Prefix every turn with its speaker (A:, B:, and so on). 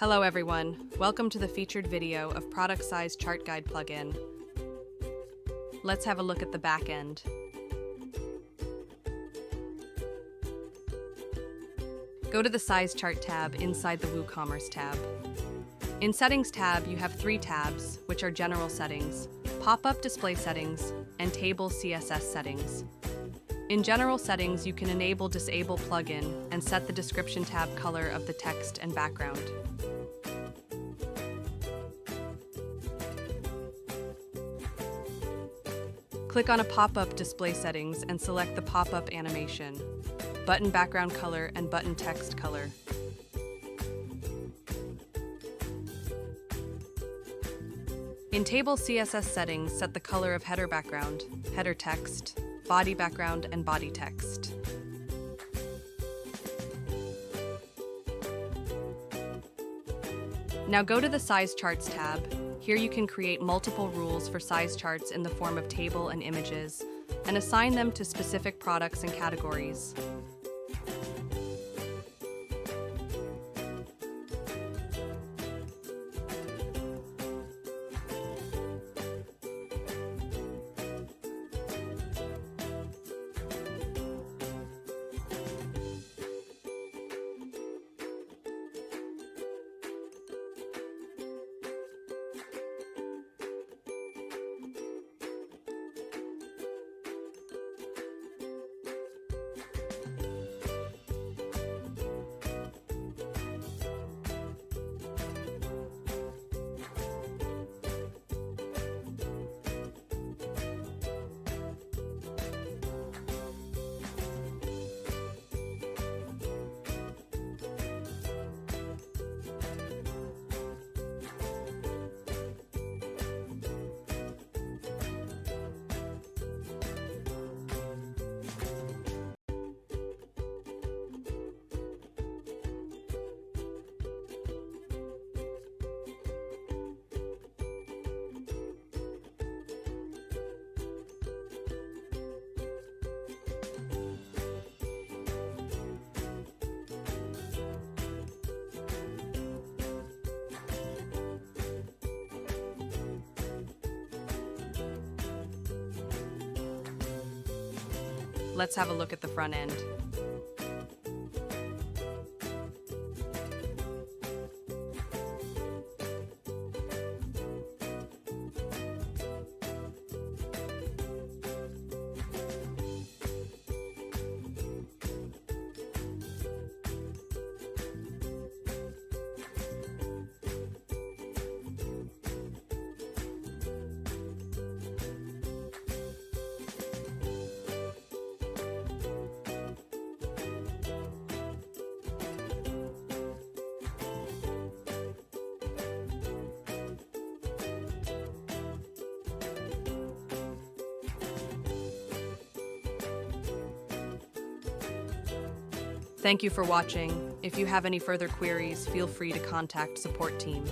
A: Hello everyone, welcome to the featured video of Product Size Chart Guide plugin. Let's have a look at the backend. Go to the Size Chart tab inside the WooCommerce tab. In Settings tab, you have three tabs, which are General Settings, Pop-up Display Settings, and Table CSS Settings. In General Settings, you can enable/disable plugin and set the description tab color of the text and background. Click on a pop-up display settings and select the pop-up animation, button background color, and button text color. In Table CSS settings, set the color of header background, header text, body background, and body text. Now go to the Size Charts tab. Here you can create multiple rules for size charts in the form of table and images, and assign them to specific products and categories. Let's have a look at the front end. Thank you for watching. If you have any further queries, feel free to contact support team.